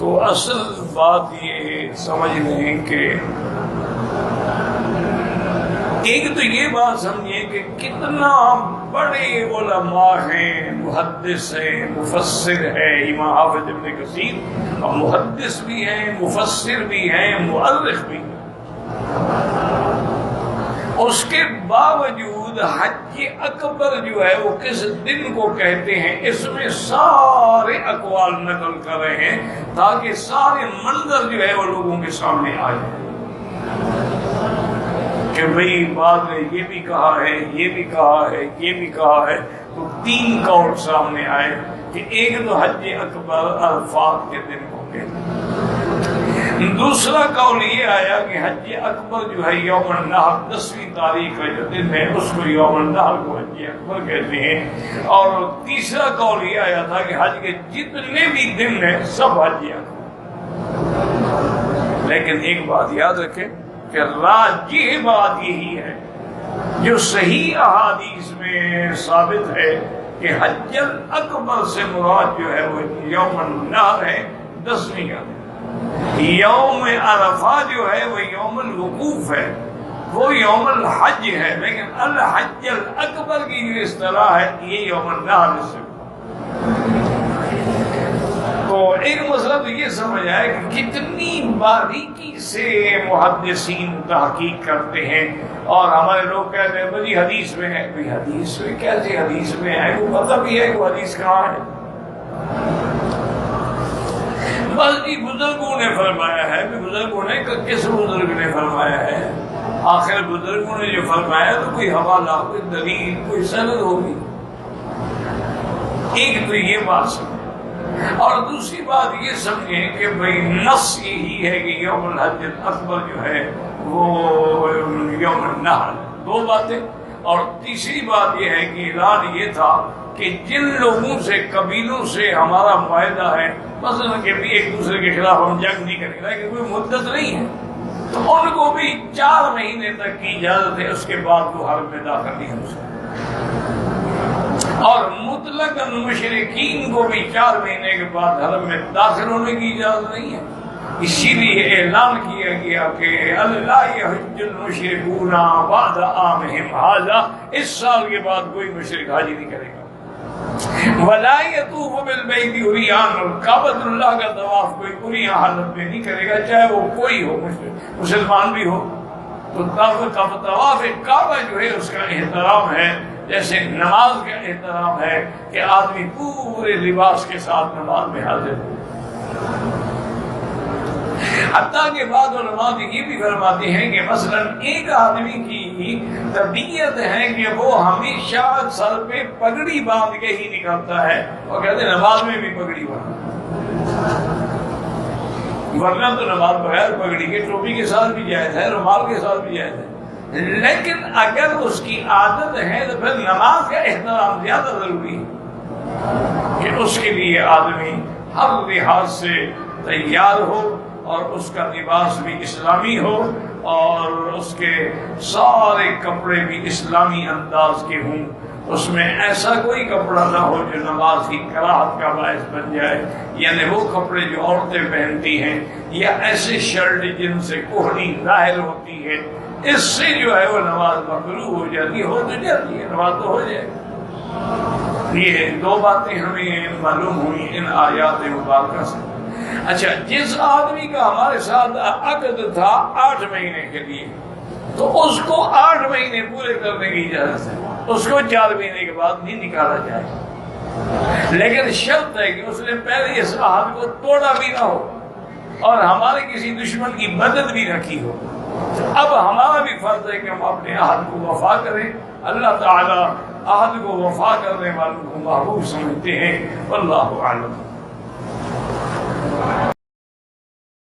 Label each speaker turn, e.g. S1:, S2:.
S1: تو اصل بات یہ سمجھ لیں کہ ایک تو یہ بات سمجھیں کہ کتنا بڑے علماء ہیں، محدث ہیں، مفسر ہیں، امام حافظ ابن کثیر اور محدث بھی ہیں، مفسر بھی ہیں، مؤرخ بھی ہیں، اس کے باوجود حج اکبر جو ہے وہ کس دن کو کہتے ہیں، اس میں سارے اقوال نقل کر رہے ہیں تاکہ سارے منظر جو ہے وہ لوگوں کے سامنے آ جائے کہ بھئی بعد نے یہ بھی کہا ہے، یہ بھی کہا ہے، یہ بھی کہا ہے، تو تین قول سامنے آئے کہ ایک تو حج اکبر عرفات کے دن کو کہتے ہیں، دوسرا قول یہ آیا کہ حج اکبر جو ہے یوم النحر 10ویں تاریخ کا جو دن ہے اس کو یوم النحر کو حج اکبر کہتے ہیں، اور تیسرا قول یہ آیا تھا کہ حج کے جتنے بھی دن ہیں سب حج اکبر۔ لیکن ایک بات یاد رکھیں کہ راجح بات یہی ہے جو صحیح احادیث میں ثابت ہے کہ حج الاکبر سے مراد جو ہے وہ یوم النحر ہے 10ویں کا دن، یوم عرفہ جو ہے وہ یوم الوقوف ہے، وہ یوم الحج ہے، لیکن الحج الاکبر کی جو اصطلاح ہے یہ یوم النحر سے۔ تو ایک مسئلہ تو یہ سمجھ آئے کہ کتنی باریکی سے محدثین تحقیق کرتے ہیں، اور ہمارے لوگ کہتے ہیں بھئی حدیث میں ہے، بھئی حدیث میں کیسے حدیث میں ہے، وہ پتہ بھی ہے کہ وہ حدیث کہاں ہے؟ بس جی بزرگوں نے فرمایا ہے، بزرگوں نے کس بزرگ نے فرمایا ہے؟ آخر بزرگوں نے جو فرمایا تو کوئی حوالہ، کوئی دلیل، کوئی سند ہوگی۔ ایک تو یہ بات سمجھیں، اور دوسری بات یہ سمجھیں کہ بھئی نص یہی ہے کہ یوم الحج اکبر جو ہے وہ یوم النحر، دو باتیں، اور تیسری بات یہ ہے کہ اعلان یہ تھا کہ جن لوگوں سے، قبیلوں سے ہمارا معاہدہ ہے، مثلا کہ بھی ایک دوسرے کے خلاف ہم جنگ نہیں کریں گے، لیکن کوئی مدت نہیں ہے، تو ان کو بھی 4 مہینے تک کی اجازت ہے، اس کے بعد وہ حرم میں داخل نہیں ہو سکتے، اور مطلق مشرکین کو بھی 4 مہینے کے بعد حرم میں داخل ہونے کی اجازت نہیں ہے۔ اسی لیے اعلان کیا گیا کہ اللہ یحج المشرکون بعد عامہم ھذا، اس سال کے بعد کوئی مشرک حج نہیں کرے گا، ولا یطوف بالبیت عریان، اور کعبۃ اللہ کا طواف کوئی عریاں حالت میں نہیں کرے گا، چاہے وہ کوئی ہو، مسلمان بھی ہو۔ تو طواف کعبہ جو ہے اس کا احترام ہے، جیسے نماز کا احترام ہے کہ آدمی پورے لباس کے ساتھ نماز میں حاضر ہو۔ حتیٰ کہ بعض علماء یہ بھی فرماتے ہیں کہ مثلا ایک آدمی کی طبیعت ہے کہ وہ ہمیشہ سر پہ پگڑی باندھ کے ہی نکلتا ہے، اور کہتے ہیں نماز میں بھی پگڑی باندھ، ورنہ تو نماز بغیر پگڑی کے، ٹوپی کے ساتھ بھی جائز ہے، رومال کے ساتھ بھی جائز ہے، لیکن اگر اس کی عادت ہے تو پھر نماز کا احترام زیادہ ضروری ہے کہ اس کے لیے آدمی ہر لحاظ سے تیار ہو، اور اس کا لباس بھی اسلامی ہو، اور اس کے سارے کپڑے بھی اسلامی انداز کے ہوں، اس میں ایسا کوئی کپڑا نہ ہو جو نماز کی کراہت کا باعث بن جائے، یعنی وہ کپڑے جو عورتیں پہنتی ہیں، یا ایسے شرٹ جن سے کوہنی ظاہر ہوتی ہے، اس سے جو ہے وہ نماز مکروہ ہو جاتی ہو تو جاتی ہے، نماز تو ہو جائے۔ یہ 2 باتیں ہمیں معلوم ہوئی ان آیات مبارکہ سے۔ اچھا، جس آدمی کا ہمارے ساتھ عقد تھا 8 مہینے کے لیے، تو اس کو 8 مہینے پورے کرنے کی اجازت ہے، اس کو 4 مہینے کے بعد نہیں نکالا جائے، لیکن شرط ہے کہ اس نے پہلے اس عہد کو توڑا بھی نہ ہو، اور ہمارے کسی دشمن کی مدد بھی نہ کی ہو۔ اب ہمارا بھی فرض ہے کہ ہم اپنے عہد کو وفا کریں، اللہ تعالی عہد کو وفا کرنے والوں کو محبوب سمجھتے ہیں، واللہ اعلم۔